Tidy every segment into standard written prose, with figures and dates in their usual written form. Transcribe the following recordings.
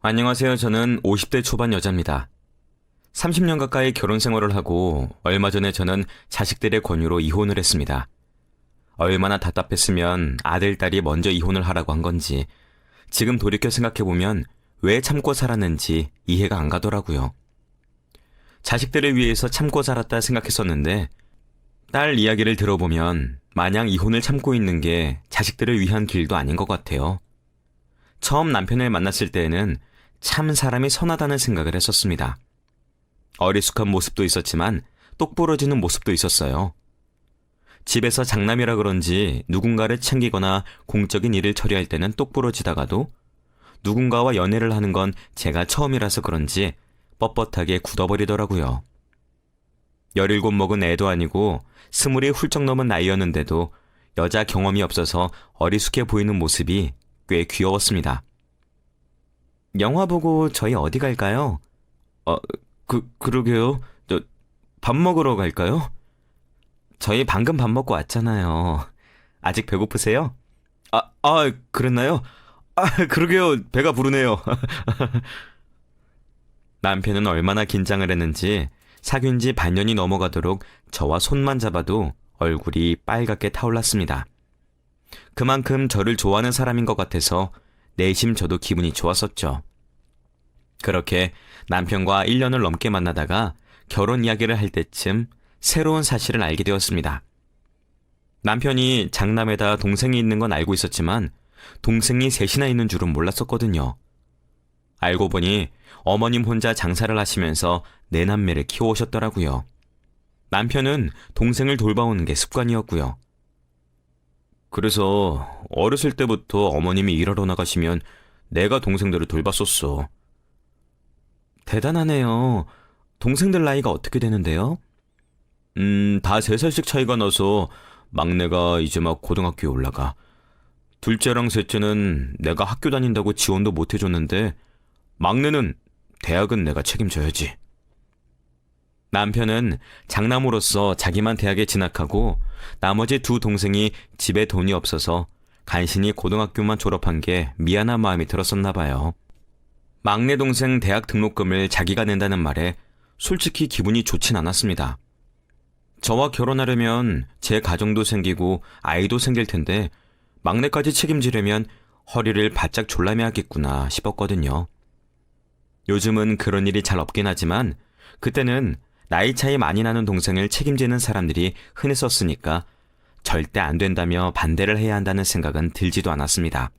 안녕하세요. 저는 50대 초반 여자입니다. 30년 가까이 결혼 생활을 하고 얼마 전에 저는 자식들의 권유로 이혼을 했습니다. 얼마나 답답했으면 아들, 딸이 먼저 이혼을 하라고 한 건지 지금 돌이켜 생각해보면 왜 참고 살았는지 이해가 안 가더라고요. 자식들을 위해서 참고 살았다 생각했었는데 딸 이야기를 들어보면 마냥 이혼을 참고 있는 게 자식들을 위한 길도 아닌 것 같아요. 처음 남편을 만났을 때에는 참 사람이 선하다는 생각을 했었습니다. 어리숙한 모습도 있었지만 똑부러지는 모습도 있었어요. 집에서 장남이라 그런지 누군가를 챙기거나 공적인 일을 처리할 때는 똑부러지다가도 누군가와 연애를 하는 건 제가 처음이라서 그런지 뻣뻣하게 굳어버리더라고요. 17 먹은 애도 아니고 20이 훌쩍 넘은 나이였는데도 여자 경험이 없어서 어리숙해 보이는 모습이 꽤 귀여웠습니다. 영화 보고 저희 어디 갈까요? 그러게요. 밥 먹으러 갈까요? 저희 방금 밥 먹고 왔잖아요. 아직 배고프세요? 그랬나요? 그러게요. 배가 부르네요. 남편은 얼마나 긴장을 했는지 사귄 지 반년이 넘어가도록 저와 손만 잡아도 얼굴이 빨갛게 타올랐습니다. 그만큼 저를 좋아하는 사람인 것 같아서 내심 저도 기분이 좋았었죠. 그렇게 남편과 1년을 넘게 만나다가 결혼 이야기를 할 때쯤 새로운 사실을 알게 되었습니다. 남편이 장남에다 동생이 있는 건 알고 있었지만 동생이 셋이나 있는 줄은 몰랐었거든요. 알고 보니 어머님 혼자 장사를 하시면서 네 남매를 키워오셨더라고요. 남편은 동생을 돌봐오는 게 습관이었고요. 그래서 어렸을 때부터 어머님이 일하러 나가시면 내가 동생들을 돌봤었어. 대단하네요. 동생들 나이가 어떻게 되는데요? 다 3살씩 차이가 나서 막내가 이제 막 고등학교에 올라가. 둘째랑 셋째는 내가 학교 다닌다고 지원도 못 해줬는데 막내는 대학은 내가 책임져야지. 남편은 장남으로서 자기만 대학에 진학하고 나머지 2 동생이 집에 돈이 없어서 간신히 고등학교만 졸업한 게 미안한 마음이 들었었나 봐요. 막내 동생 대학 등록금을 자기가 낸다는 말에 솔직히 기분이 좋진 않았습니다. 저와 결혼하려면 제 가정도 생기고 아이도 생길 텐데 막내까지 책임지려면 허리를 바짝 졸라매야겠구나 싶었거든요. 요즘은 그런 일이 잘 없긴 하지만 그때는 나이 차이 많이 나는 동생을 책임지는 사람들이 흔했었으니까 절대 안 된다며 반대를 해야 한다는 생각은 들지도 않았습니다.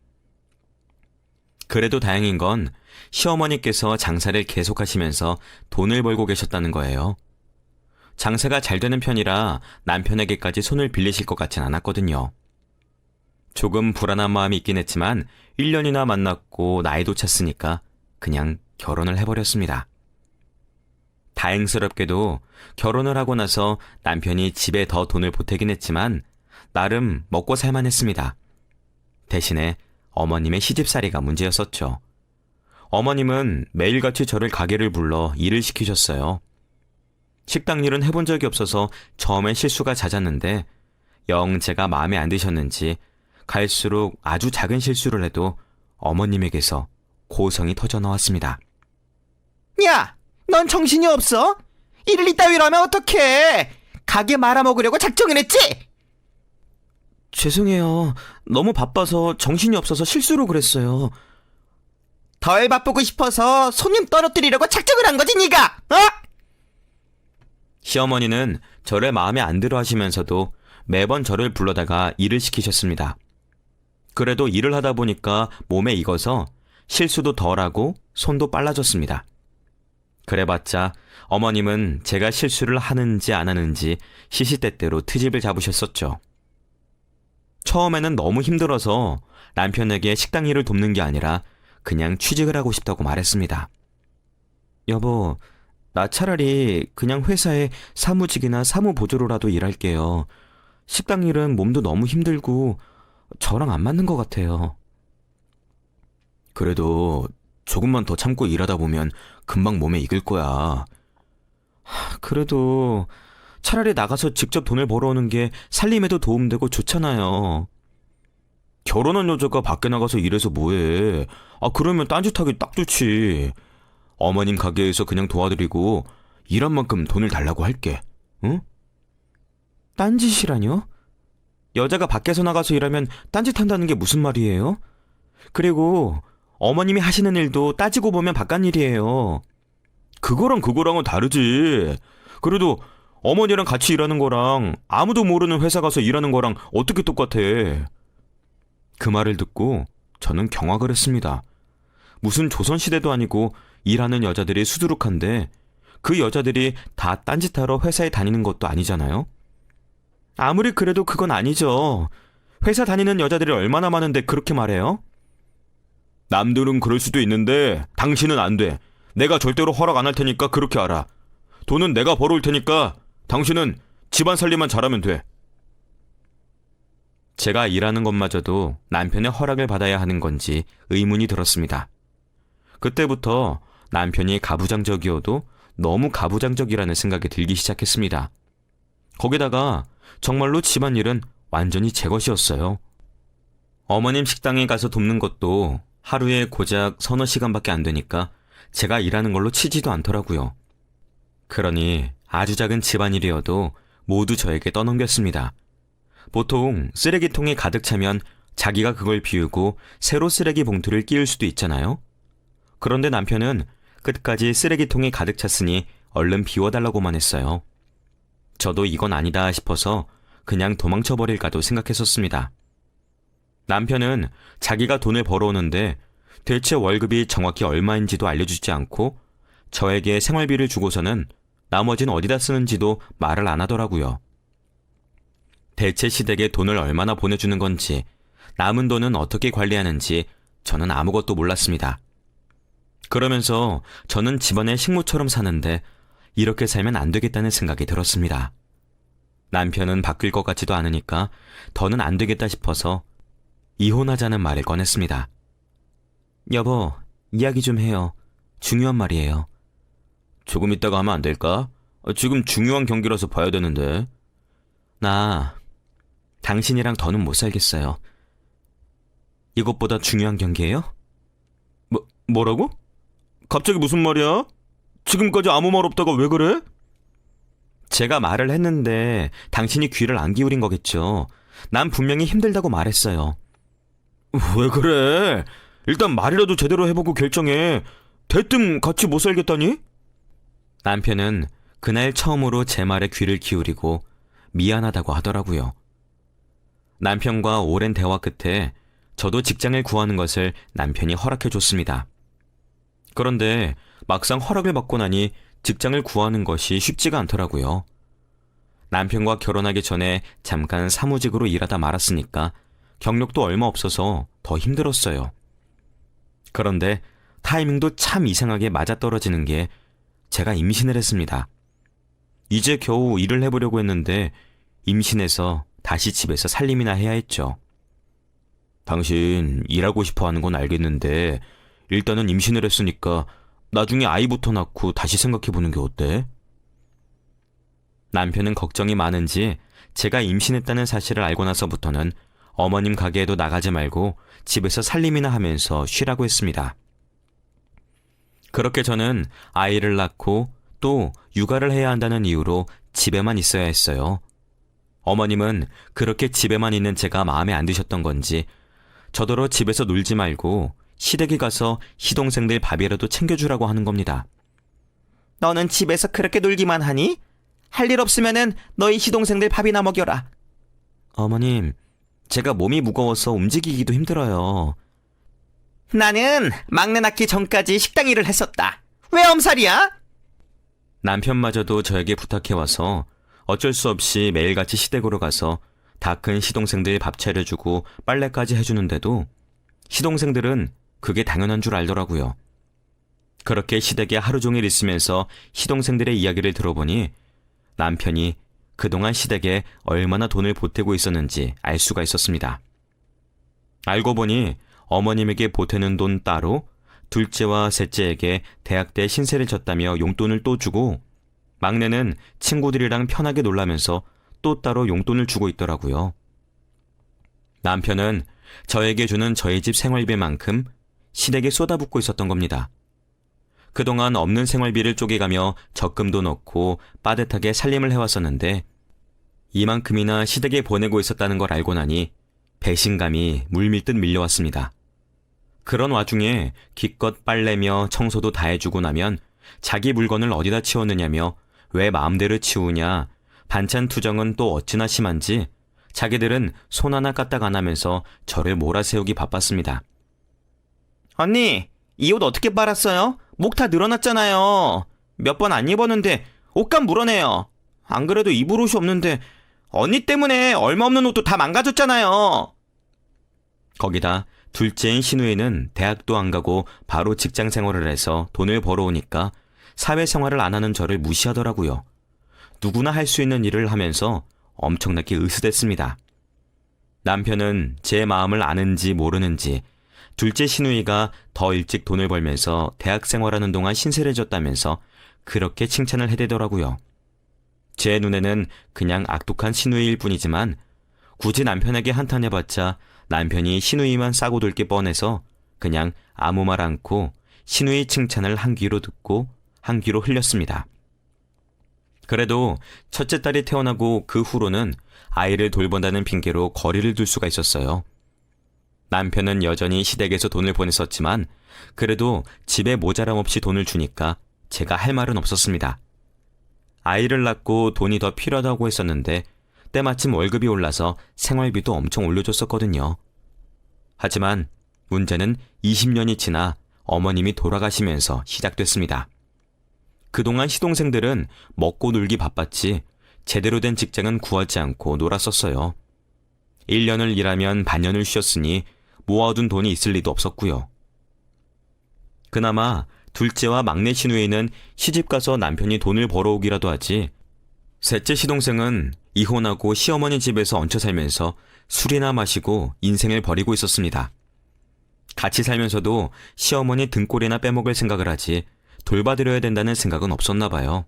그래도 다행인 건 시어머니께서 장사를 계속하시면서 돈을 벌고 계셨다는 거예요. 장사가 잘 되는 편이라 남편에게까지 손을 빌리실 것 같진 않았거든요. 조금 불안한 마음이 있긴 했지만 1년이나 만났고 나이도 찼으니까 그냥 결혼을 해버렸습니다. 다행스럽게도 결혼을 하고 나서 남편이 집에 더 돈을 보태긴 했지만 나름 먹고 살만 했습니다. 대신에 어머님의 시집살이가 문제였었죠. 어머님은 매일같이 저를 가게를 불러 일을 시키셨어요. 식당 일은 해본 적이 없어서 처음엔 실수가 잦았는데 영 제가 마음에 안 드셨는지 갈수록 아주 작은 실수를 해도 어머님에게서 고성이 터져 나왔습니다. 야, 넌 정신이 없어? 일을 이따위로 하면 어떡해? 가게 말아먹으려고 작정을 했지? 죄송해요. 너무 바빠서 정신이 없어서 실수로 그랬어요. 덜 바쁘고 싶어서 손님 떨어뜨리려고 작정을 한 거지, 네가? 시어머니는 저를 마음에 안 들어 하시면서도 매번 저를 불러다가 일을 시키셨습니다. 그래도 일을 하다 보니까 몸에 익어서 실수도 덜하고 손도 빨라졌습니다. 그래봤자 어머님은 제가 실수를 하는지 안 하는지 시시때때로 트집을 잡으셨었죠. 처음에는 너무 힘들어서 남편에게 식당 일을 돕는 게 아니라 그냥 취직을 하고 싶다고 말했습니다. 여보, 나 차라리 그냥 회사에 사무직이나 사무보조로라도 일할게요. 식당 일은 몸도 너무 힘들고 저랑 안 맞는 것 같아요. 그래도 조금만 더 참고 일하다 보면 금방 몸에 익을 거야. 그래도 차라리 나가서 직접 돈을 벌어오는 게 살림에도 도움되고 좋잖아요. 결혼한 여자가 밖에 나가서 일해서 뭐해. 그러면 딴짓하기 딱 좋지. 어머님 가게에서 그냥 도와드리고 일한 만큼 돈을 달라고 할게. 응? 딴짓이라뇨? 여자가 밖에서 나가서 일하면 딴짓한다는 게 무슨 말이에요? 그리고 어머님이 하시는 일도 따지고 보면 바깥일이에요. 그거랑은 다르지. 그래도 어머니랑 같이 일하는 거랑 아무도 모르는 회사 가서 일하는 거랑 어떻게 똑같아. 그 말을 듣고 저는 경악을 했습니다. 무슨 조선시대도 아니고 일하는 여자들이 수두룩한데 그 여자들이 다 딴짓하러 회사에 다니는 것도 아니잖아요. 아무리 그래도 그건 아니죠. 회사 다니는 여자들이 얼마나 많은데 그렇게 말해요? 남들은 그럴 수도 있는데 당신은 안 돼. 내가 절대로 허락 안 할 테니까 그렇게 알아. 돈은 내가 벌어올 테니까 당신은 집안 살림만 잘하면 돼. 제가 일하는 것마저도 남편의 허락을 받아야 하는 건지 의문이 들었습니다. 그때부터 남편이 가부장적이어도 너무 가부장적이라는 생각이 들기 시작했습니다. 거기다가 정말로 집안일은 완전히 제 것이었어요. 어머님 식당에 가서 돕는 것도 하루에 고작 서너 시간밖에 안 되니까 제가 일하는 걸로 치지도 않더라고요. 그러니 아주 작은 집안일이어도 모두 저에게 떠넘겼습니다. 보통 쓰레기통이 가득 차면 자기가 그걸 비우고 새로 쓰레기 봉투를 끼울 수도 있잖아요. 그런데 남편은 끝까지 쓰레기통이 가득 찼으니 얼른 비워달라고만 했어요. 저도 이건 아니다 싶어서 그냥 도망쳐버릴까도 생각했었습니다. 남편은 자기가 돈을 벌어오는데 대체 월급이 정확히 얼마인지도 알려주지 않고 저에게 생활비를 주고서는 나머지는 어디다 쓰는지도 말을 안 하더라고요. 대체 시댁에 돈을 얼마나 보내주는 건지, 남은 돈은 어떻게 관리하는지 저는 아무것도 몰랐습니다. 그러면서 저는 집안의 식모처럼 사는데 이렇게 살면 안 되겠다는 생각이 들었습니다. 남편은 바뀔 것 같지도 않으니까 더는 안 되겠다 싶어서 이혼하자는 말을 꺼냈습니다. 여보, 이야기 좀 해요. 중요한 말이에요. 조금 있다가 하면 안 될까? 지금 중요한 경기라서 봐야 되는데. 나 당신이랑 더는 못 살겠어요. 이것보다 중요한 경기예요? 뭐라고? 갑자기 무슨 말이야? 지금까지 아무 말 없다가 왜 그래? 제가 말을 했는데 당신이 귀를 안 기울인 거겠죠. 난 분명히 힘들다고 말했어요. 왜 그래? 일단 말이라도 제대로 해보고 결정해. 대뜸 같이 못 살겠다니? 남편은 그날 처음으로 제 말에 귀를 기울이고 미안하다고 하더라고요. 남편과 오랜 대화 끝에 저도 직장을 구하는 것을 남편이 허락해줬습니다. 그런데 막상 허락을 받고 나니 직장을 구하는 것이 쉽지가 않더라고요. 남편과 결혼하기 전에 잠깐 사무직으로 일하다 말았으니까 경력도 얼마 없어서 더 힘들었어요. 그런데 타이밍도 참 이상하게 맞아떨어지는 게 제가 임신을 했습니다. 이제 겨우 일을 해보려고 했는데 임신해서 다시 집에서 살림이나 해야 했죠. 당신 일하고 싶어 하는 건 알겠는데 일단은 임신을 했으니까 나중에 아이부터 낳고 다시 생각해보는 게 어때? 남편은 걱정이 많은지 제가 임신했다는 사실을 알고 나서부터는 어머님 가게에도 나가지 말고 집에서 살림이나 하면서 쉬라고 했습니다. 그렇게 저는 아이를 낳고 또 육아를 해야 한다는 이유로 집에만 있어야 했어요. 어머님은 그렇게 집에만 있는 제가 마음에 안 드셨던 건지 저더러 집에서 놀지 말고 시댁에 가서 시동생들 밥이라도 챙겨주라고 하는 겁니다. 너는 집에서 그렇게 놀기만 하니? 할 일 없으면은 너희 시동생들 밥이나 먹여라. 어머님, 제가 몸이 무거워서 움직이기도 힘들어요. 나는 막내 낳기 전까지 식당 일을 했었다. 왜 엄살이야? 남편마저도 저에게 부탁해와서 어쩔 수 없이 매일같이 시댁으로 가서 다 큰 시동생들 밥 차려주고 빨래까지 해주는데도 시동생들은 그게 당연한 줄 알더라고요. 그렇게 시댁에 하루 종일 있으면서 시동생들의 이야기를 들어보니 남편이 그동안 시댁에 얼마나 돈을 보태고 있었는지 알 수가 있었습니다. 알고 보니 어머님에게 보태는 돈 따로, 둘째와 셋째에게 대학 때 신세를 졌다며 용돈을 또 주고, 막내는 친구들이랑 편하게 놀라면서 또 따로 용돈을 주고 있더라고요. 남편은 저에게 주는 저희 집 생활비만큼 시댁에 쏟아붓고 있었던 겁니다. 그동안 없는 생활비를 쪼개가며 적금도 넣고 빠듯하게 살림을 해왔었는데 이만큼이나 시댁에 보내고 있었다는 걸 알고 나니 배신감이 물밀듯 밀려왔습니다. 그런 와중에 기껏 빨래며 청소도 다 해주고 나면 자기 물건을 어디다 치웠느냐며 왜 마음대로 치우냐, 반찬 투정은 또 어찌나 심한지 자기들은 손 하나 까딱 안 하면서 저를 몰아세우기 바빴습니다. 언니, 이 옷 어떻게 빨았어요? 목 다 늘어났잖아요. 몇 번 안 입었는데 옷감 물어내요. 안 그래도 입을 옷이 없는데 언니 때문에 얼마 없는 옷도 다 망가졌잖아요. 거기다 둘째인 신우이는 대학도 안 가고 바로 직장 생활을 해서 돈을 벌어오니까 사회생활을 안 하는 저를 무시하더라고요. 누구나 할 수 있는 일을 하면서 엄청나게 으스댔습니다. 남편은 제 마음을 아는지 모르는지 둘째 신우이가 더 일찍 돈을 벌면서 대학 생활하는 동안 신세를 졌다면서 그렇게 칭찬을 해대더라고요. 제 눈에는 그냥 악독한 신우이일 뿐이지만 굳이 남편에게 한탄해봤자 남편이 신우이만 싸고 돌 게 뻔해서 그냥 아무 말 않고 신우이 칭찬을 한 귀로 듣고 한 귀로 흘렸습니다. 그래도 첫째 딸이 태어나고 그 후로는 아이를 돌본다는 핑계로 거리를 둘 수가 있었어요. 남편은 여전히 시댁에서 돈을 보냈었지만 그래도 집에 모자람 없이 돈을 주니까 제가 할 말은 없었습니다. 아이를 낳고 돈이 더 필요하다고 했었는데 때마침 월급이 올라서 생활비도 엄청 올려줬었거든요. 하지만 문제는 20년이 지나 어머님이 돌아가시면서 시작됐습니다. 그동안 시동생들은 먹고 놀기 바빴지 제대로 된 직장은 구하지 않고 놀았었어요. 1년을 일하면 반년을 쉬었으니 모아둔 돈이 있을 리도 없었고요. 그나마 둘째와 막내 신우이는 시집가서 남편이 돈을 벌어오기라도 하지 셋째 시동생은 이혼하고 시어머니 집에서 얹혀 살면서 술이나 마시고 인생을 버리고 있었습니다. 같이 살면서도 시어머니 등골이나 빼먹을 생각을 하지 돌봐드려야 된다는 생각은 없었나 봐요.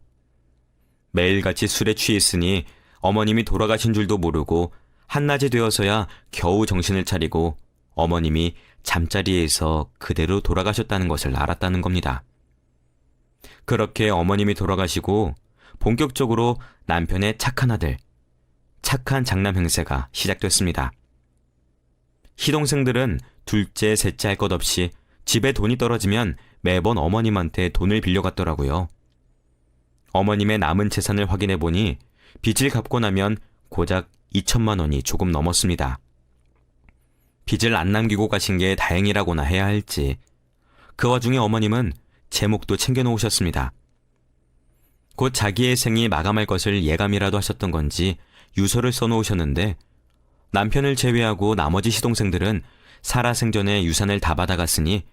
매일같이 술에 취해 있으니 어머님이 돌아가신 줄도 모르고 한낮이 되어서야 겨우 정신을 차리고 어머님이 잠자리에서 그대로 돌아가셨다는 것을 알았다는 겁니다. 그렇게 어머님이 돌아가시고 본격적으로 남편의 착한 아들, 착한 장남 행세가 시작됐습니다. 시동생들은 둘째, 셋째 할 것 없이 집에 돈이 떨어지면 매번 어머님한테 돈을 빌려갔더라고요. 어머님의 남은 재산을 확인해 보니 빚을 갚고 나면 고작 2천만 원이 조금 넘었습니다. 빚을 안 남기고 가신 게 다행이라고나 해야 할지 그 와중에 어머님은 제 목도 챙겨놓으셨습니다. 곧 자기의 생이 마감할 것을 예감이라도 하셨던 건지 유서를 써놓으셨는데 남편을 제외하고 나머지 시동생들은 살아생전에 유산을 다 받아갔으니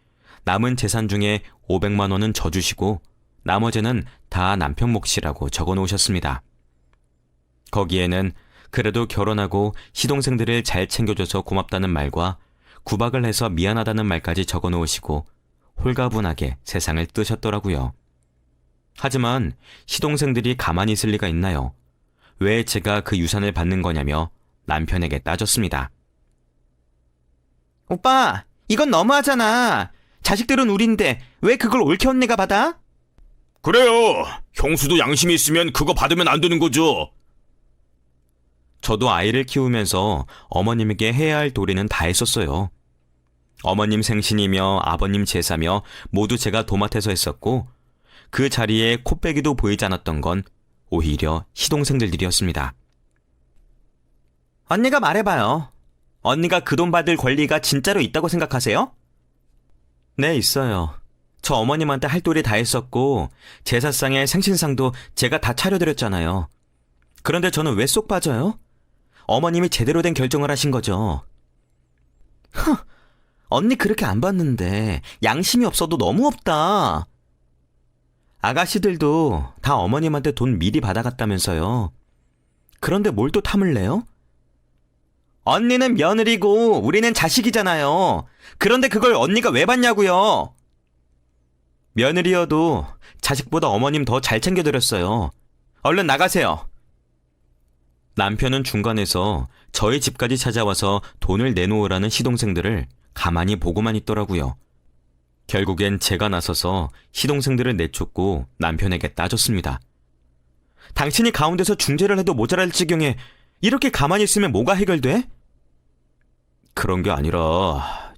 남은 재산 중에 500만 원은 저 주시고 나머지는 다 남편 몫이라고 적어놓으셨습니다. 거기에는 그래도 결혼하고 시동생들을 잘 챙겨줘서 고맙다는 말과 구박을 해서 미안하다는 말까지 적어놓으시고 홀가분하게 세상을 뜨셨더라고요. 하지만 시동생들이 가만히 있을 리가 있나요? 왜 제가 그 유산을 받는 거냐며 남편에게 따졌습니다. 오빠, 이건 너무하잖아. 자식들은 우린데 왜 그걸 옳게 언니가 받아? 그래요. 형수도 양심이 있으면 그거 받으면 안 되는 거죠. 저도 아이를 키우면서 어머님에게 해야 할 도리는 다 했었어요. 어머님 생신이며 아버님 제사며 모두 제가 도맡아서 했었고 그 자리에 코빼기도 보이지 않았던 건 오히려 시동생들이었습니다. 언니가 말해봐요. 언니가 그 돈 받을 권리가 진짜로 있다고 생각하세요? 네, 있어요. 저 어머님한테 할 도리 다 했었고 제사상에 생신상도 제가 다 차려드렸잖아요. 그런데 저는 왜 쏙 빠져요? 어머님이 제대로 된 결정을 하신 거죠. 언니 그렇게 안 받는데 양심이 없어도 너무 없다. 아가씨들도 다 어머님한테 돈 미리 받아갔다면서요. 그런데 뭘 또 탐을 내요? 언니는 며느리고 우리는 자식이잖아요. 그런데 그걸 언니가 왜 받냐고요? 며느리여도 자식보다 어머님 더 잘 챙겨드렸어요. 얼른 나가세요. 남편은 중간에서 저희 집까지 찾아와서 돈을 내놓으라는 시동생들을 가만히 보고만 있더라고요. 결국엔 제가 나서서 시동생들을 내쫓고 남편에게 따졌습니다. 당신이 가운데서 중재를 해도 모자랄 지경에 이렇게 가만히 있으면 뭐가 해결돼? 그런 게 아니라,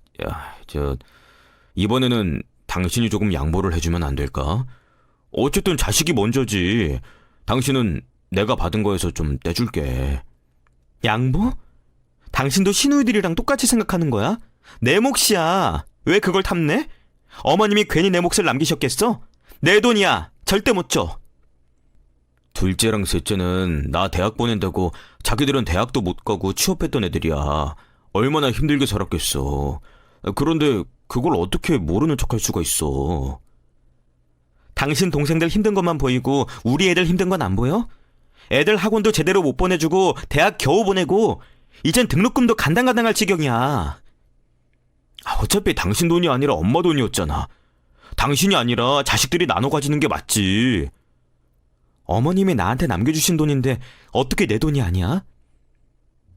이번에는 당신이 조금 양보를 해주면 안 될까? 어쨌든 자식이 먼저지. 당신은 내가 받은 거에서 좀 떼줄게. 양보? 당신도 시누이들이랑 똑같이 생각하는 거야? 내 몫이야. 왜 그걸 탐내? 어머님이 괜히 내 몫을 남기셨겠어? 내 돈이야. 절대 못 줘. 둘째랑 셋째는 나 대학 보낸다고 자기들은 대학도 못 가고 취업했던 애들이야. 얼마나 힘들게 살았겠어. 그런데 그걸 어떻게 모르는 척할 수가 있어. 당신 동생들 힘든 것만 보이고 우리 애들 힘든 건 안 보여? 애들 학원도 제대로 못 보내주고 대학 겨우 보내고 이젠 등록금도 간당간당할 지경이야. 어차피 당신 돈이 아니라 엄마 돈이었잖아. 당신이 아니라 자식들이 나눠 가지는 게 맞지. 어머님이 나한테 남겨주신 돈인데 어떻게 내 돈이 아니야?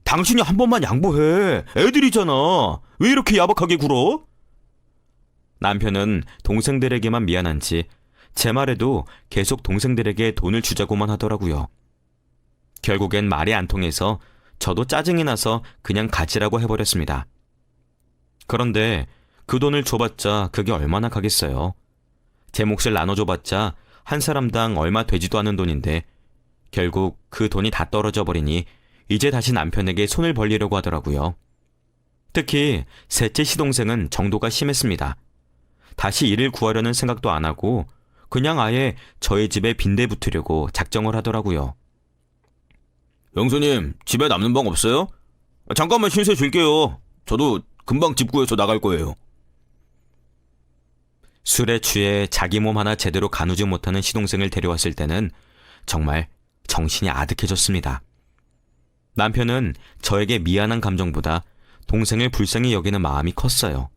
당신이 한 번만 양보해. 애들이잖아. 왜 이렇게 야박하게 굴어? 남편은 동생들에게만 미안한지 제 말에도 계속 동생들에게 돈을 주자고만 하더라고요. 결국엔 말이 안 통해서 저도 짜증이 나서 그냥 가지라고 해버렸습니다. 그런데 그 돈을 줘봤자 그게 얼마나 가겠어요. 제 몫을 나눠줘봤자 한 사람당 얼마 되지도 않은 돈인데 결국 그 돈이 다 떨어져 버리니 이제 다시 남편에게 손을 벌리려고 하더라고요. 특히 셋째 시동생은 정도가 심했습니다. 다시 일을 구하려는 생각도 안 하고 그냥 아예 저희 집에 빈대 붙으려고 작정을 하더라고요. 영수님, 집에 남는 방 없어요? 잠깐만 신세 줄게요. 저도 금방 집 구해서 나갈 거예요. 술에 취해 자기 몸 하나 제대로 가누지 못하는 시동생을 데려왔을 때는 정말 정신이 아득해졌습니다. 남편은 저에게 미안한 감정보다 동생을 불쌍히 여기는 마음이 컸어요.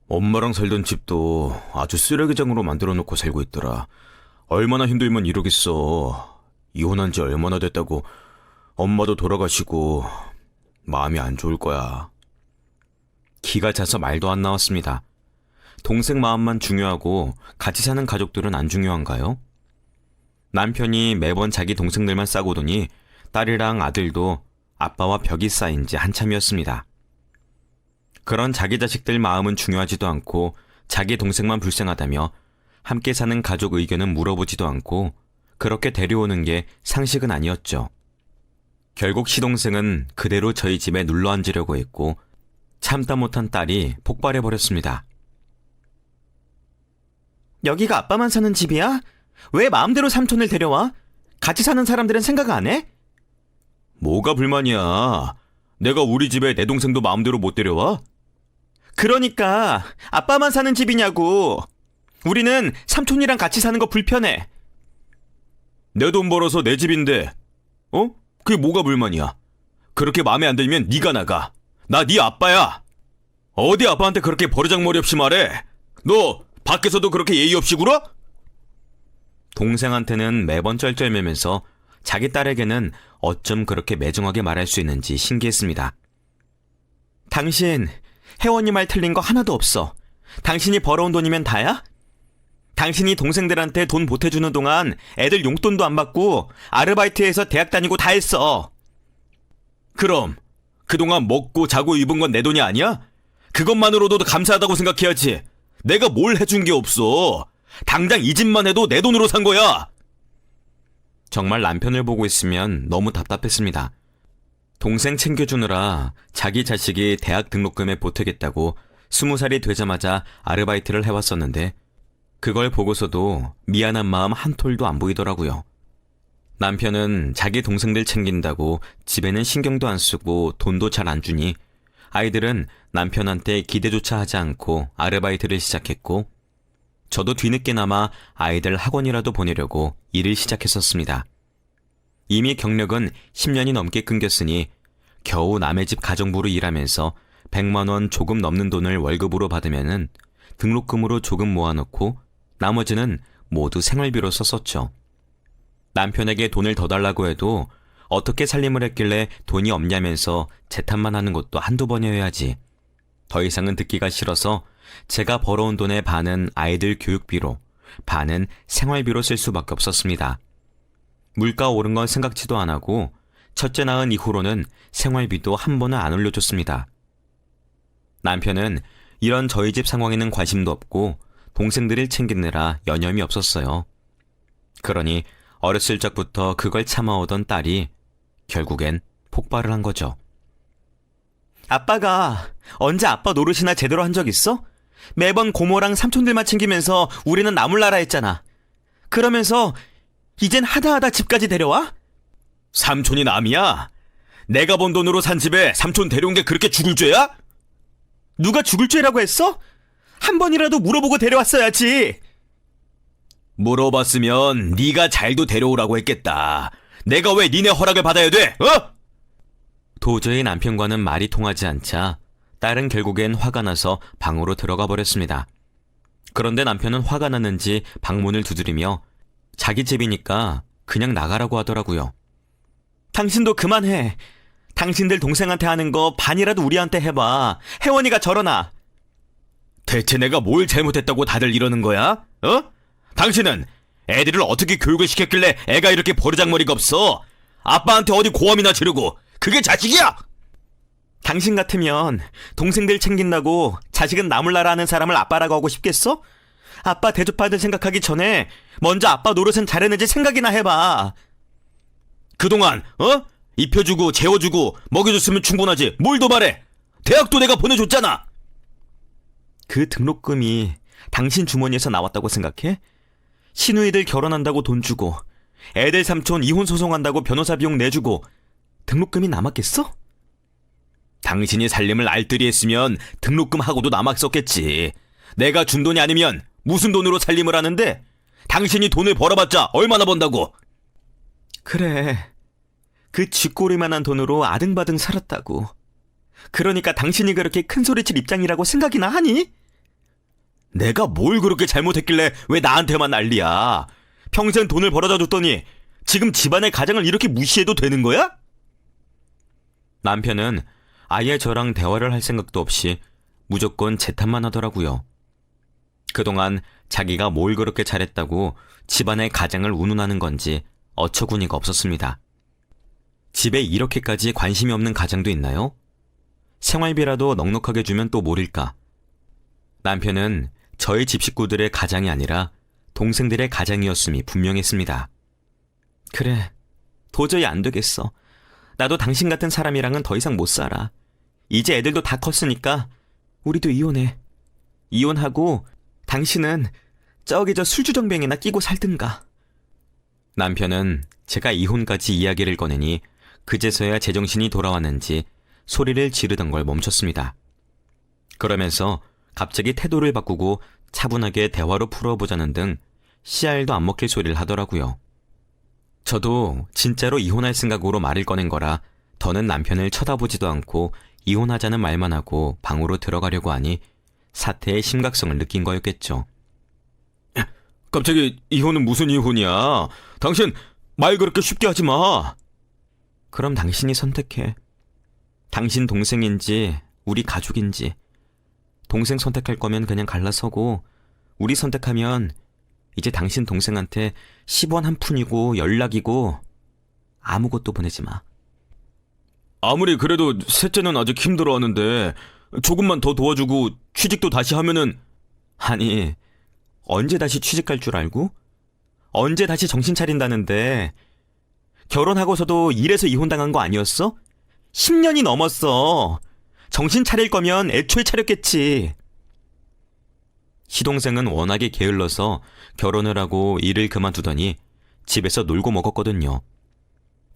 엄마랑 살던 집도 아주 쓰레기장으로 만들어 놓고 살고 있더라. 얼마나 힘들면 이러겠어. 이혼한 지 얼마나 됐다고. 엄마도 돌아가시고 마음이 안 좋을 거야. 기가 차서 말도 안 나왔습니다. 동생 마음만 중요하고 같이 사는 가족들은 안 중요한가요? 남편이 매번 자기 동생들만 싸고더니 딸이랑 아들도 아빠와 벽이 쌓인 지 한참이었습니다. 그런 자기 자식들 마음은 중요하지도 않고 자기 동생만 불쌍하다며 함께 사는 가족 의견은 물어보지도 않고 그렇게 데려오는 게 상식은 아니었죠. 결국 시동생은 그대로 저희 집에 눌러 앉으려고 했고 참다 못한 딸이 폭발해버렸습니다. 여기가 아빠만 사는 집이야? 왜 마음대로 삼촌을 데려와? 같이 사는 사람들은 생각 안 해? 뭐가 불만이야? 내가 우리 집에 내 동생도 마음대로 못 데려와? 그러니까 아빠만 사는 집이냐고. 우리는 삼촌이랑 같이 사는 거 불편해. 내 돈 벌어서 내 집인데 그게 뭐가 불만이야? 그렇게 마음에 안 들면 네가 나가. 나 네 아빠야. 어디 아빠한테 그렇게 버르장머리 없이 말해? 너 밖에서도 그렇게 예의 없이 굴어? 동생한테는 매번 쩔쩔매면서 자기 딸에게는 어쩜 그렇게 매정하게 말할 수 있는지 신기했습니다. 당신 혜원이 말 틀린 거 하나도 없어. 당신이 벌어온 돈이면 다야? 당신이 동생들한테 돈 보태주는 동안 애들 용돈도 안 받고 아르바이트해서 대학 다니고 다 했어. 그럼 그동안 먹고 자고 입은 건 내 돈이 아니야? 그것만으로도 감사하다고 생각해야지. 내가 뭘 해준 게 없어. 당장 이 집만 해도 내 돈으로 산 거야. 정말 남편을 보고 있으면 너무 답답했습니다. 동생 챙겨주느라 자기 자식이 대학 등록금에 보태겠다고 20살이 되자마자 아르바이트를 해왔었는데 그걸 보고서도 미안한 마음 한 톨도 안 보이더라고요. 남편은 자기 동생들 챙긴다고 집에는 신경도 안 쓰고 돈도 잘 안 주니 아이들은 남편한테 기대조차 하지 않고 아르바이트를 시작했고 저도 뒤늦게나마 아이들 학원이라도 보내려고 일을 시작했었습니다. 이미 경력은 10년이 넘게 끊겼으니 겨우 남의 집 가정부로 일하면서 100만 원 조금 넘는 돈을 월급으로 받으면은 등록금으로 조금 모아놓고 나머지는 모두 생활비로 썼었죠. 남편에게 돈을 더 달라고 해도 어떻게 살림을 했길래 돈이 없냐면서 재탄만 하는 것도 한두 번이어야지. 더 이상은 듣기가 싫어서 제가 벌어온 돈의 반은 아이들 교육비로, 반은 생활비로 쓸 수밖에 없었습니다. 물가 오른 건 생각지도 안 하고 첫째 낳은 이후로는 생활비도 한 번은 안 올려줬습니다. 남편은 이런 저희 집 상황에는 관심도 없고 동생들을 챙기느라 여념이 없었어요. 그러니 어렸을 적부터 그걸 참아오던 딸이 결국엔 폭발을 한 거죠. 아빠가 언제 아빠 노릇이나 제대로 한 적 있어? 매번 고모랑 삼촌들만 챙기면서 우리는 나몰라라 했잖아. 그러면서 이젠 하다하다 집까지 데려와? 삼촌이 남이야? 내가 번 돈으로 산 집에 삼촌 데려온 게 그렇게 죽을 죄야? 누가 죽을 죄라고 했어? 한 번이라도 물어보고 데려왔어야지. 물어봤으면 네가 잘도 데려오라고 했겠다. 내가 왜 니네 허락을 받아야 돼? 어? 도저히 남편과는 말이 통하지 않자 딸은 결국엔 화가 나서 방으로 들어가 버렸습니다. 그런데 남편은 화가 났는지 방문을 두드리며 자기 집이니까 그냥 나가라고 하더라고요. 당신도 그만해. 당신들 동생한테 하는 거 반이라도 우리한테 해봐. 혜원이가 저러나. 대체 내가 뭘 잘못했다고 다들 이러는 거야? 어? 당신은 애들을 어떻게 교육을 시켰길래 애가 이렇게 버르장머리가 없어? 아빠한테 어디 고함이나 지르고 그게 자식이야? 당신 같으면 동생들 챙긴다고 자식은 나몰라라 하는 사람을 아빠라고 하고 싶겠어? 아빠 대접받을 생각하기 전에 먼저 아빠 노릇은 잘했는지 생각이나 해봐. 그동안 입혀주고 재워주고 먹여줬으면 충분하지. 뭘 더 바래? 대학도 내가 보내줬잖아. 그 등록금이 당신 주머니에서 나왔다고 생각해? 시누이들 결혼한다고 돈 주고 애들 삼촌 이혼 소송한다고 변호사 비용 내주고 등록금이 남았겠어? 당신이 살림을 알뜰히 했으면 등록금하고도 남았었겠지. 내가 준 돈이 아니면 무슨 돈으로 살림을 하는데? 당신이 돈을 벌어봤자 얼마나 번다고? 그래. 그 쥐꼬리만한 돈으로 아등바등 살았다고. 그러니까 당신이 그렇게 큰 소리칠 입장이라고 생각이나 하니? 내가 뭘 그렇게 잘못했길래 왜 나한테만 난리야? 평생 돈을 벌어다 줬더니 지금 집안의 가장을 이렇게 무시해도 되는 거야? 남편은 아예 저랑 대화를 할 생각도 없이 무조건 재탄만 하더라고요. 그동안 자기가 뭘 그렇게 잘했다고 집안의 가장을 운운하는 건지 어처구니가 없었습니다. 집에 이렇게까지 관심이 없는 가장도 있나요? 생활비라도 넉넉하게 주면 또 모를까. 남편은 저희 집 식구들의 가장이 아니라 동생들의 가장이었음이 분명했습니다. 그래. 도저히 안 되겠어. 나도 당신 같은 사람이랑은 더 이상 못 살아. 이제 애들도 다 컸으니까 우리도 이혼해. 이혼하고 당신은 저기 저 술주정뱅이나 끼고 살든가. 남편은 제가 이혼까지 이야기를 꺼내니 그제서야 제정신이 돌아왔는지 소리를 지르던 걸 멈췄습니다. 그러면서 갑자기 태도를 바꾸고 차분하게 대화로 풀어보자는 등 씨알도 안 먹힐 소리를 하더라고요. 저도 진짜로 이혼할 생각으로 말을 꺼낸 거라 더는 남편을 쳐다보지도 않고 이혼하자는 말만 하고 방으로 들어가려고 하니 사태의 심각성을 느낀 거였겠죠. 갑자기 이혼은 무슨 이혼이야? 당신 말 그렇게 쉽게 하지 마. 그럼 당신이 선택해. 당신 동생인지 우리 가족인지. 동생 선택할 거면 그냥 갈라서고 우리 선택하면 이제 당신 동생한테 10원 한 푼이고 연락이고 아무것도 보내지 마. 아무리 그래도 셋째는 아직 힘들어하는데 조금만 더 도와주고 취직도 다시 하면은. 아니, 언제 다시 취직할 줄 알고? 언제 다시 정신 차린다는데. 결혼하고서도 일해서 이혼당한 거 아니었어? 10년이 넘었어. 정신 차릴 거면 애초에 차렸겠지. 시동생은 워낙에 게을러서 결혼을 하고 일을 그만두더니 집에서 놀고 먹었거든요.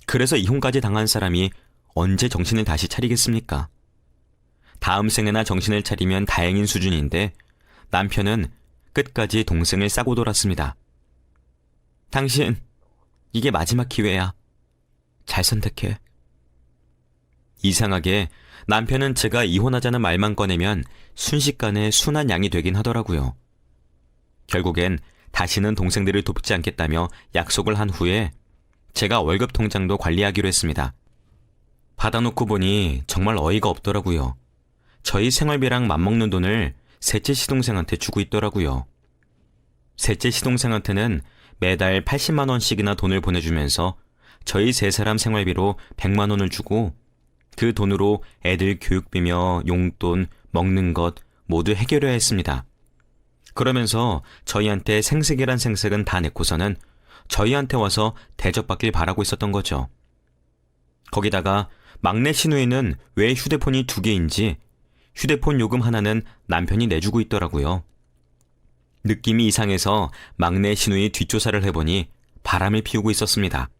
그래서 이혼까지 당한 사람이 언제 정신을 다시 차리겠습니까? 다음 생에나 정신을 차리면 다행인 수준인데 남편은 끝까지 동생을 싸고 돌았습니다. 당신, 이게 마지막 기회야. 잘 선택해. 이상하게 남편은 제가 이혼하자는 말만 꺼내면 순식간에 순한 양이 되긴 하더라고요. 결국엔 다시는 동생들을 돕지 않겠다며 약속을 한 후에 제가 월급 통장도 관리하기로 했습니다. 받아놓고 보니 정말 어이가 없더라고요. 저희 생활비랑 맞먹는 돈을 셋째 시동생한테 주고 있더라고요. 셋째 시동생한테는 매달 80만 원씩이나 돈을 보내주면서 저희 세 사람 생활비로 100만 원을 주고 그 돈으로 애들 교육비며 용돈, 먹는 것 모두 해결해야 했습니다. 그러면서 저희한테 생색이란 생색은 다 내고서는 저희한테 와서 대접받길 바라고 있었던 거죠. 거기다가 막내 시누이는 왜 휴대폰이 2개인지 휴대폰 요금 하나는 남편이 내주고 있더라고요. 느낌이 이상해서 막내 시누이 뒷조사를 해보니 바람을 피우고 있었습니다.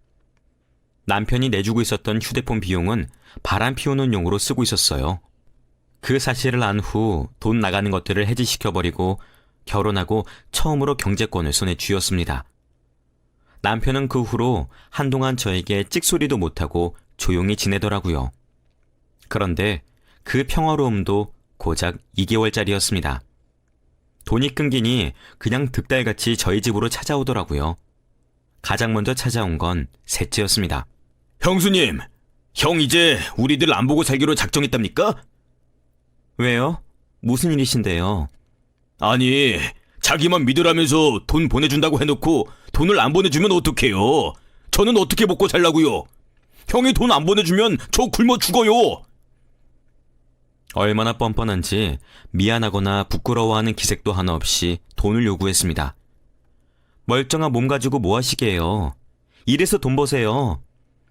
남편이 내주고 있었던 휴대폰 비용은 바람 피우는 용으로 쓰고 있었어요. 그 사실을 안 후 돈 나가는 것들을 해지시켜버리고 결혼하고 처음으로 경제권을 손에 쥐었습니다. 남편은 그 후로 한동안 저에게 찍소리도 못하고 조용히 지내더라고요. 그런데 그 평화로움도 고작 2개월짜리였습니다. 돈이 끊기니 그냥 득달같이 저희 집으로 찾아오더라고요. 가장 먼저 찾아온 건 셋째였습니다. 형수님, 형 이제 우리들 안 보고 살기로 작정했답니까? 왜요? 무슨 일이신데요? 아니, 자기만 믿으라면서 돈 보내준다고 해놓고 돈을 안 보내주면 어떡해요? 저는 어떻게 먹고 살라고요? 형이 돈 안 보내주면 저 굶어 죽어요. 얼마나 뻔뻔한지 미안하거나 부끄러워하는 기색도 하나 없이 돈을 요구했습니다. 멀쩡한 몸 가지고 뭐 하시게요? 일해서 돈 버세요.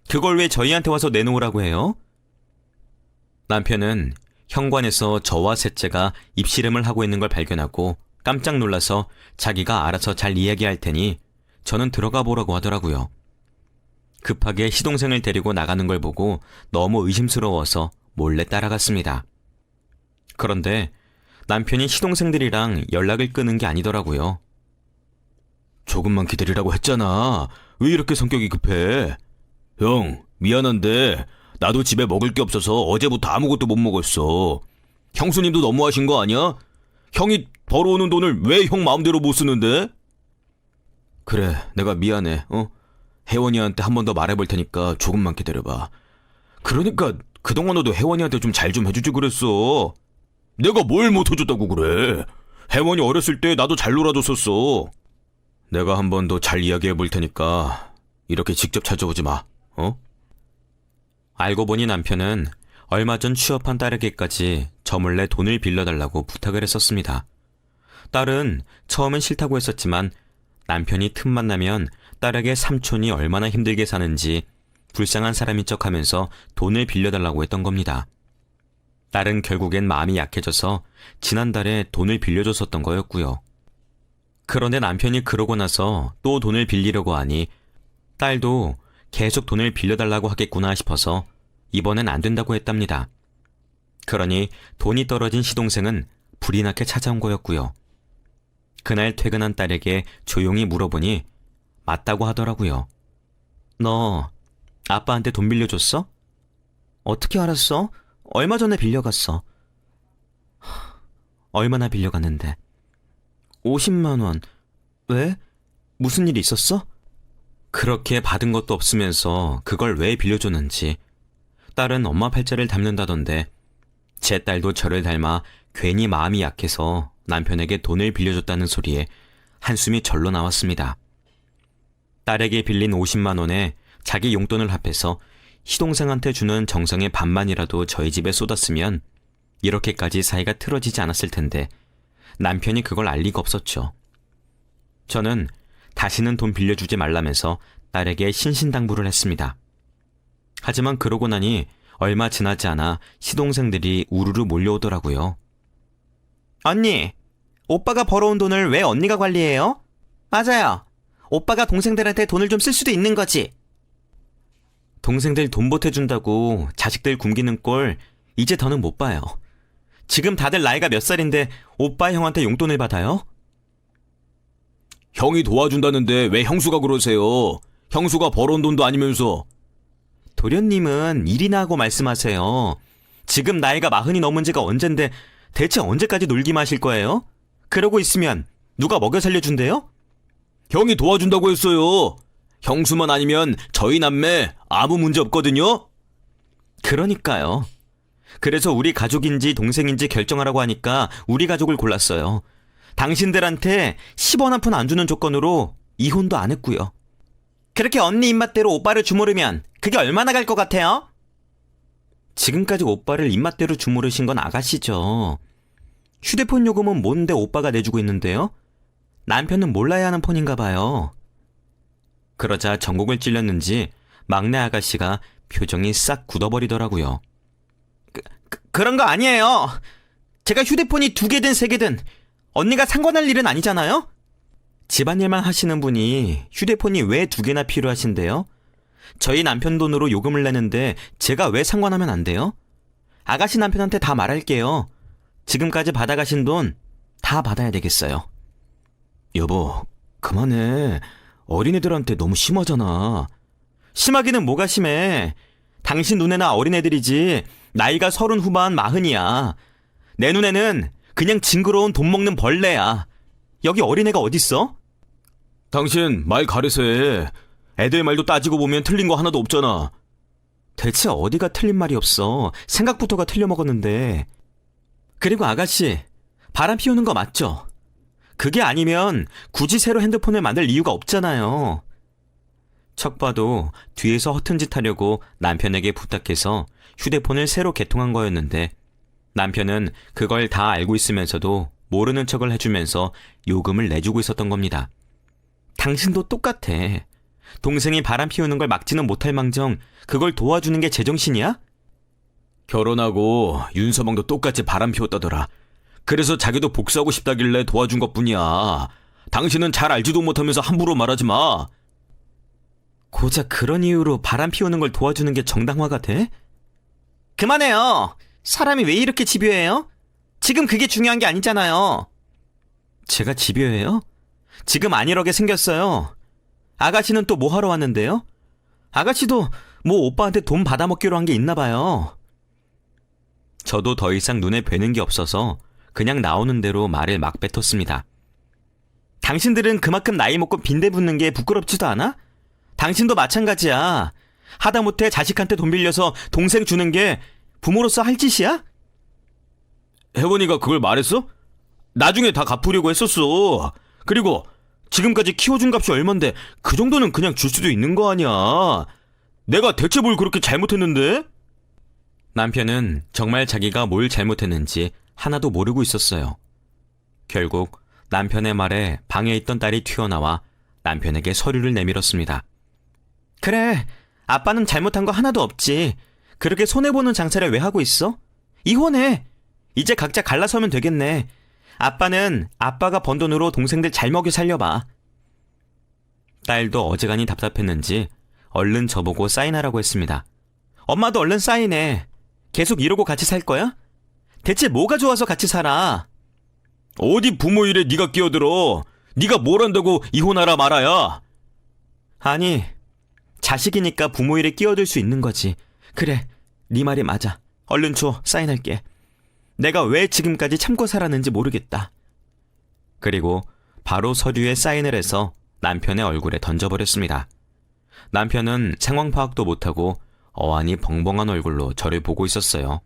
그걸 왜 저희한테 와서 내놓으라고 해요? 남편은 현관에서 저와 셋째가 입씨름을 하고 있는 걸 발견하고 깜짝 놀라서 자기가 알아서 잘 이야기할 테니 저는 들어가 보라고 하더라고요. 급하게 시동생을 데리고 나가는 걸 보고 너무 의심스러워서 몰래 따라갔습니다. 그런데 남편이 시동생들이랑 연락을 끊은 게 아니더라고요. 조금만 기다리라고 했잖아. 왜 이렇게 성격이 급해? 형, 미안한데 나도 집에 먹을 게 없어서 어제부터 아무것도 못 먹었어. 형수님도 너무하신 거 아니야? 형이 벌어오는 돈을 왜 형 마음대로 못 쓰는데? 그래, 내가 미안해. 혜원이한테 한 번 더 말해볼 테니까 조금만 기다려봐. 그러니까 그동안 너도 혜원이한테 좀 잘 좀 해주지 그랬어. 내가 뭘 못 해줬다고 그래. 혜원이 어렸을 때 나도 잘 놀아줬었어. 내가 한 번 더 잘 이야기해볼 테니까 이렇게 직접 찾아오지 마. 알고 보니 남편은 얼마 전 취업한 딸에게까지 저 몰래 돈을 빌려달라고 부탁을 했었습니다. 딸은 처음엔 싫다고 했었지만 남편이 틈만 나면 딸에게 삼촌이 얼마나 힘들게 사는지 불쌍한 사람인 척하면서 돈을 빌려달라고 했던 겁니다. 딸은 결국엔 마음이 약해져서 지난달에 돈을 빌려줬었던 거였고요. 그런데 남편이 그러고 나서 또 돈을 빌리려고 하니 딸도 계속 돈을 빌려달라고 하겠구나 싶어서 이번엔 안 된다고 했답니다. 그러니 돈이 떨어진 시동생은 불이 나게 찾아온 거였고요. 그날 퇴근한 딸에게 조용히 물어보니 맞다고 하더라고요. 너 아빠한테 돈 빌려줬어? 어떻게 알았어? 얼마 전에 빌려갔어. 얼마나 빌려갔는데? 50만 원. 왜? 무슨 일 있었어? 그렇게 받은 것도 없으면서 그걸 왜 빌려줬는지. 딸은 엄마 팔자를 닮는다던데 제 딸도 저를 닮아 괜히 마음이 약해서 남편에게 돈을 빌려줬다는 소리에 한숨이 절로 나왔습니다. 딸에게 빌린 50만 원에 자기 용돈을 합해서 시동생한테 주는 정성의 반만이라도 저희 집에 쏟았으면 이렇게까지 사이가 틀어지지 않았을 텐데 남편이 그걸 알 리가 없었죠. 저는 다시는 돈 빌려주지 말라면서 딸에게 신신당부를 했습니다. 하지만 그러고 나니 얼마 지나지 않아 시동생들이 우르르 몰려오더라고요. 언니, 오빠가 벌어온 돈을 왜 언니가 관리해요? 맞아요. 오빠가 동생들한테 돈을 좀 쓸 수도 있는 거지. 동생들 돈 보태준다고 자식들 굶기는 꼴 이제 더는 못 봐요. 지금 다들 나이가 몇 살인데 오빠 형한테 용돈을 받아요? 형이 도와준다는데 왜 형수가 그러세요? 형수가 벌어온 돈도 아니면서. 도련님은 일이나 하고 말씀하세요. 지금 나이가 40이 넘은 지가 언젠데 대체 언제까지 놀기만 하실 거예요? 그러고 있으면 누가 먹여 살려준대요? 형이 도와준다고 했어요. 형수만 아니면 저희 남매 아무 문제 없거든요? 그러니까요. 그래서 우리 가족인지 동생인지 결정하라고 하니까 우리 가족을 골랐어요. 당신들한테 10원 한 푼 안 주는 조건으로 이혼도 안 했고요. 그렇게 언니 입맛대로 오빠를 주무르면 그게 얼마나 갈 것 같아요? 지금까지 오빠를 입맛대로 주무르신 건 아가씨죠. 휴대폰 요금은 뭔데 오빠가 내주고 있는데요? 남편은 몰라야 하는 폰인가 봐요. 그러자 전곡을 찔렸는지 막내 아가씨가 표정이 싹 굳어버리더라고요. 그런 거 아니에요. 제가 휴대폰이 2개든 3개든 언니가 상관할 일은 아니잖아요? 집안일만 하시는 분이 휴대폰이 왜 2개나 필요하신데요? 저희 남편 돈으로 요금을 내는데 제가 왜 상관하면 안 돼요? 아가씨 남편한테 다 말할게요. 지금까지 받아가신 돈 다 받아야 되겠어요. 여보, 그만해. 어린애들한테 너무 심하잖아. 심하기는 뭐가 심해. 당신 눈에나 어린애들이지 나이가 30 후반 40이야. 내 눈에는 그냥 징그러운 돈 먹는 벌레야. 여기 어린애가 어딨어? 당신 말 가려서 해. 애들 말도 따지고 보면 틀린 거 하나도 없잖아. 대체 어디가 틀린 말이 없어. 생각부터가 틀려먹었는데. 그리고 아가씨, 바람 피우는 거 맞죠? 그게 아니면 굳이 새로 핸드폰을 만들 이유가 없잖아요. 척 봐도 뒤에서 허튼 짓 하려고 남편에게 부탁해서 휴대폰을 새로 개통한 거였는데 남편은 그걸 다 알고 있으면서도 모르는 척을 해주면서 요금을 내주고 있었던 겁니다. 당신도 똑같아. 동생이 바람 피우는 걸 막지는 못할 망정 그걸 도와주는 게 제정신이야? 결혼하고 윤서방도 똑같이 바람 피웠다더라. 그래서 자기도 복수하고 싶다길래 도와준 것뿐이야. 당신은 잘 알지도 못하면서 함부로 말하지 마. 고작 그런 이유로 바람 피우는 걸 도와주는 게 정당화가 돼? 그만해요. 사람이 왜 이렇게 집요해요? 지금 그게 중요한 게 아니잖아요. 제가 집요해요? 지금 안 이러게 생겼어요. 아가씨는 또 뭐 하러 왔는데요? 아가씨도 뭐 오빠한테 돈 받아먹기로 한 게 있나 봐요. 저도 더 이상 눈에 뵈는 게 없어서 그냥 나오는 대로 말을 막 뱉었습니다. 당신들은 그만큼 나이 먹고 빈대 붙는 게 부끄럽지도 않아? 당신도 마찬가지야. 하다못해 자식한테 돈 빌려서 동생 주는 게 부모로서 할 짓이야? 혜원이가 그걸 말했어? 나중에 다 갚으려고 했었어. 그리고 지금까지 키워준 값이 얼만데 그 정도는 그냥 줄 수도 있는 거 아니야. 내가 대체 뭘 그렇게 잘못했는데? 남편은 정말 자기가 뭘 잘못했는지 하나도 모르고 있었어요. 결국 남편의 말에 방에 있던 딸이 튀어나와 남편에게 서류를 내밀었습니다. 그래, 아빠는 잘못한 거 하나도 없지. 그렇게 손해보는 장사를 왜 하고 있어? 이혼해. 이제 각자 갈라서면 되겠네. 아빠는 아빠가 번 돈으로 동생들 잘 먹여 살려봐. 딸도 어지간히 답답했는지 얼른 저보고 사인하라고 했습니다. 엄마도 얼른 사인해. 계속 이러고 같이 살 거야? 대체 뭐가 좋아서 같이 살아? 어디 부모 일에 네가 끼어들어. 네가 뭘 한다고 이혼하라 말아야. 아니, 자식이니까 부모 일에 끼어들 수 있는 거지. 그래, 네 말이 맞아. 얼른 줘, 사인할게. 내가 왜 지금까지 참고 살았는지 모르겠다. 그리고 바로 서류에 사인을 해서 남편의 얼굴에 던져버렸습니다. 남편은 상황 파악도 못하고 어안이 벙벙한 얼굴로 저를 보고 있었어요.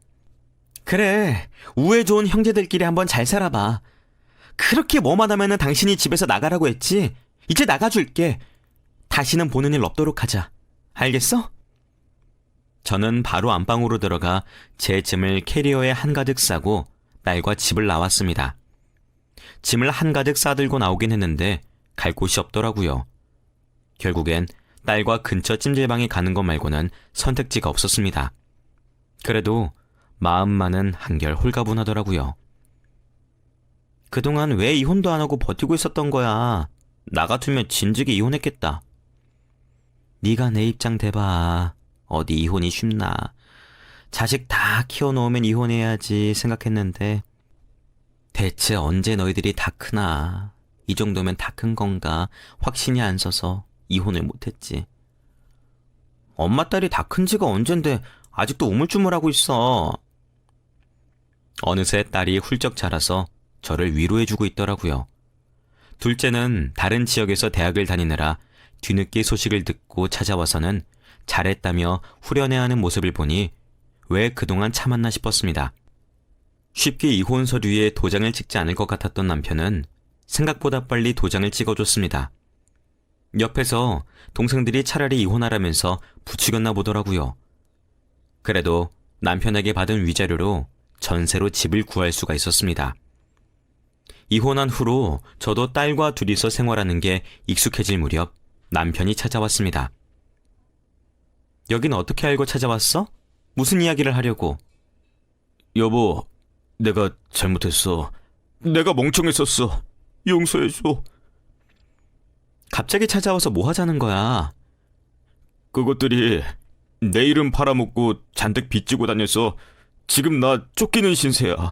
그래, 우애 좋은 형제들끼리 한번 잘 살아봐. 그렇게 뭐만 하면은 당신이 집에서 나가라고 했지? 이제 나가줄게. 다시는 보는 일 없도록 하자. 알겠어? 저는 바로 안방으로 들어가 제 짐을 캐리어에 한가득 싸고 딸과 집을 나왔습니다. 짐을 한가득 싸들고 나오긴 했는데 갈 곳이 없더라고요. 결국엔 딸과 근처 찜질방에 가는 것 말고는 선택지가 없었습니다. 그래도 마음만은 한결 홀가분하더라고요. 그동안 왜 이혼도 안 하고 버티고 있었던 거야. 나 같으면 진즉에 이혼했겠다. 네가 내 입장 대봐. 어디 이혼이 쉽나. 자식 다 키워놓으면 이혼해야지 생각했는데 대체 언제 너희들이 다 크나. 이 정도면 다 큰 건가 확신이 안 서서 이혼을 못했지. 엄마 딸이 다 큰 지가 언젠데 아직도 우물쭈물하고 있어. 어느새 딸이 훌쩍 자라서 저를 위로해주고 있더라고요. 둘째는 다른 지역에서 대학을 다니느라 뒤늦게 소식을 듣고 찾아와서는 잘했다며 후련해하는 모습을 보니 왜 그동안 참았나 싶었습니다. 쉽게 이혼 서류에 도장을 찍지 않을 것 같았던 남편은 생각보다 빨리 도장을 찍어줬습니다. 옆에서 동생들이 차라리 이혼하라면서 부추겼나 보더라고요. 그래도 남편에게 받은 위자료로 전세로 집을 구할 수가 있었습니다. 이혼한 후로 저도 딸과 둘이서 생활하는 게 익숙해질 무렵 남편이 찾아왔습니다. 여긴 어떻게 알고 찾아왔어? 무슨 이야기를 하려고? 여보, 내가 잘못했어. 내가 멍청했었어. 용서해줘. 갑자기 찾아와서 뭐 하자는 거야? 그것들이 내 이름 팔아먹고 잔뜩 빚지고 다녀서 지금 나 쫓기는 신세야.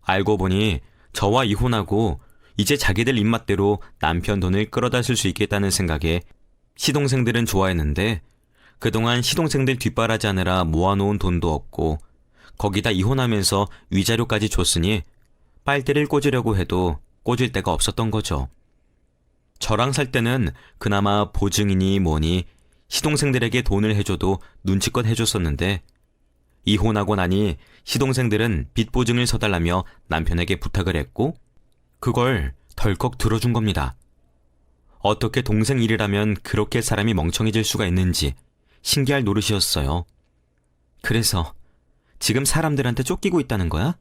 알고 보니 저와 이혼하고 이제 자기들 입맛대로 남편 돈을 끌어다 쓸 수 있겠다는 생각에 시동생들은 좋아했는데 그동안 시동생들 뒷바라지하느라 모아놓은 돈도 없고 거기다 이혼하면서 위자료까지 줬으니 빨대를 꽂으려고 해도 꽂을 데가 없었던 거죠. 저랑 살 때는 그나마 보증이니 뭐니 시동생들에게 돈을 해줘도 눈치껏 해줬었는데 이혼하고 나니 시동생들은 빚 보증을 서달라며 남편에게 부탁을 했고 그걸 덜컥 들어준 겁니다. 어떻게 동생 일이라면 그렇게 사람이 멍청해질 수가 있는지 신기할 노릇이었어요. 그래서 지금 사람들한테 쫓기고 있다는 거야?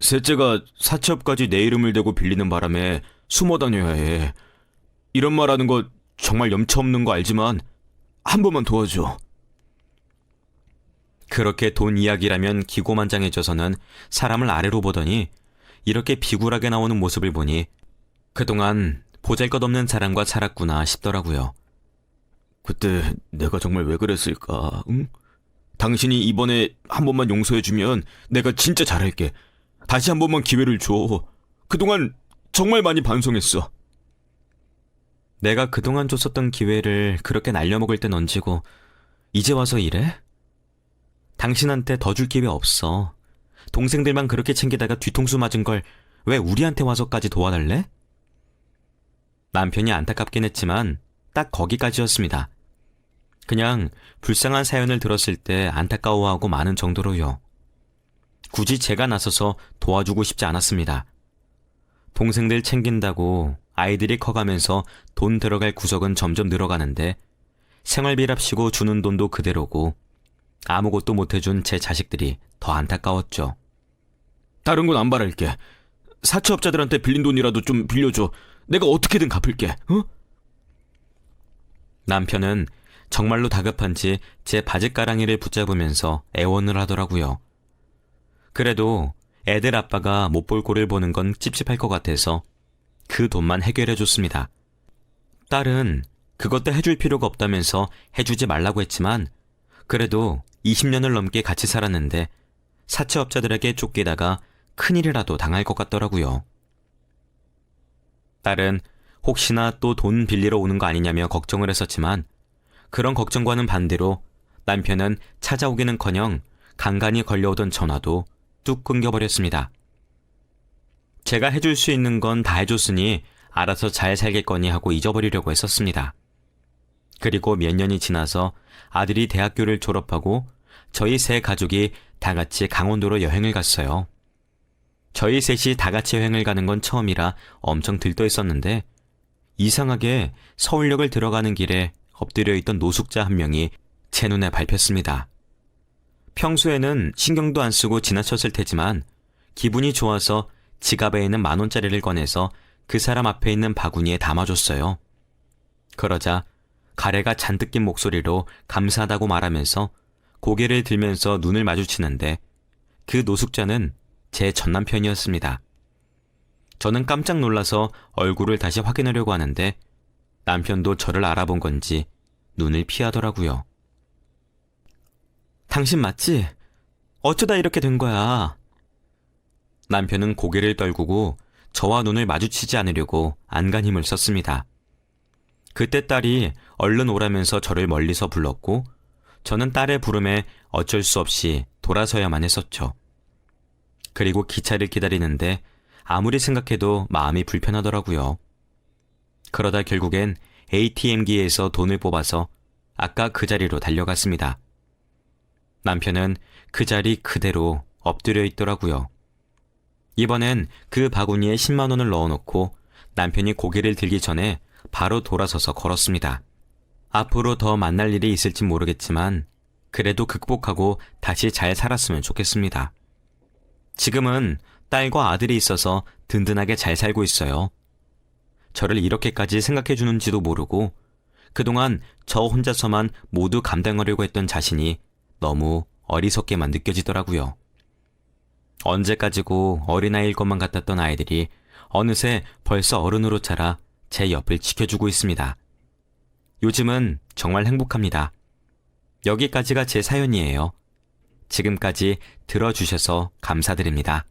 셋째가 사채업까지 내 이름을 대고 빌리는 바람에 숨어 다녀야 해. 이런 말 하는 거 정말 염치 없는 거 알지만 한 번만 도와줘. 그렇게 돈 이야기라면 기고만장해져서는 사람을 아래로 보더니 이렇게 비굴하게 나오는 모습을 보니 그동안 보잘것없는 사람과 살았구나 싶더라고요. 그때 내가 정말 왜 그랬을까? 응? 당신이 이번에 한 번만 용서해주면 내가 진짜 잘할게. 다시 한 번만 기회를 줘. 그동안 정말 많이 반성했어. 내가 그동안 줬었던 기회를 그렇게 날려먹을 땐 얹이고 이제 와서 이래? 당신한테 더 줄 기회 없어. 동생들만 그렇게 챙기다가 뒤통수 맞은 걸 왜 우리한테 와서까지 도와달래? 남편이 안타깝긴 했지만 딱 거기까지였습니다. 그냥 불쌍한 사연을 들었을 때 안타까워하고 마는 정도로요. 굳이 제가 나서서 도와주고 싶지 않았습니다. 동생들 챙긴다고 아이들이 커가면서 돈 들어갈 구석은 점점 늘어가는데 생활비랍시고 주는 돈도 그대로고 아무것도 못해준 제 자식들이 더 안타까웠죠. 다른 건 안 바랄게. 사채업자들한테 빌린 돈이라도 좀 빌려줘. 내가 어떻게든 갚을게. 남편은 정말로 다급한지 제 바짓가랑이를 붙잡으면서 애원을 하더라고요. 그래도 애들 아빠가 못 볼 꼴을 보는 건 찝찝할 것 같아서 그 돈만 해결해줬습니다. 딸은 그것도 해줄 필요가 없다면서 해주지 말라고 했지만 그래도 20년을 넘게 같이 살았는데 사채업자들에게 쫓기다가 큰일이라도 당할 것 같더라고요. 딸은 혹시나 또 돈 빌리러 오는 거 아니냐며 걱정을 했었지만 그런 걱정과는 반대로 남편은 찾아오기는커녕 간간히 걸려오던 전화도 뚝 끊겨버렸습니다. 제가 해줄 수 있는 건 다 해줬으니 알아서 잘 살겠거니 하고 잊어버리려고 했었습니다. 그리고 몇 년이 지나서 아들이 대학교를 졸업하고 저희 세 가족이 다 같이 강원도로 여행을 갔어요. 저희 셋이 다 같이 여행을 가는 건 처음이라 엄청 들떠있었는데 이상하게 서울역을 들어가는 길에 엎드려 있던 노숙자 한 명이 제 눈에 밟혔습니다. 평소에는 신경도 안 쓰고 지나쳤을 테지만 기분이 좋아서 지갑에 있는 10,000원짜리를 꺼내서 그 사람 앞에 있는 바구니에 담아줬어요. 그러자 가래가 잔뜩 낀 목소리로 감사하다고 말하면서 고개를 들면서 눈을 마주치는데 그 노숙자는 제 전남편이었습니다. 저는 깜짝 놀라서 얼굴을 다시 확인하려고 하는데 남편도 저를 알아본 건지 눈을 피하더라고요. 당신 맞지? 어쩌다 이렇게 된 거야? 남편은 고개를 떨구고 저와 눈을 마주치지 않으려고 안간 힘을 썼습니다. 그때 딸이 얼른 오라면서 저를 멀리서 불렀고 저는 딸의 부름에 어쩔 수 없이 돌아서야만 했었죠. 그리고 기차를 기다리는데 아무리 생각해도 마음이 불편하더라고요. 그러다 결국엔 ATM기에서 돈을 뽑아서 아까 그 자리로 달려갔습니다. 남편은 그 자리 그대로 엎드려 있더라고요. 이번엔 그 바구니에 10만 원을 넣어놓고 남편이 고개를 들기 전에 바로 돌아서서 걸었습니다. 앞으로 더 만날 일이 있을진 모르겠지만 그래도 극복하고 다시 잘 살았으면 좋겠습니다. 지금은 딸과 아들이 있어서 든든하게 잘 살고 있어요. 저를 이렇게까지 생각해 주는지도 모르고 그동안 저 혼자서만 모두 감당하려고 했던 자신이 너무 어리석게만 느껴지더라고요. 언제까지고 어린아이일 것만 같았던 아이들이 어느새 벌써 어른으로 자라 제 옆을 지켜주고 있습니다. 요즘은 정말 행복합니다. 여기까지가 제 사연이에요. 지금까지 들어주셔서 감사드립니다.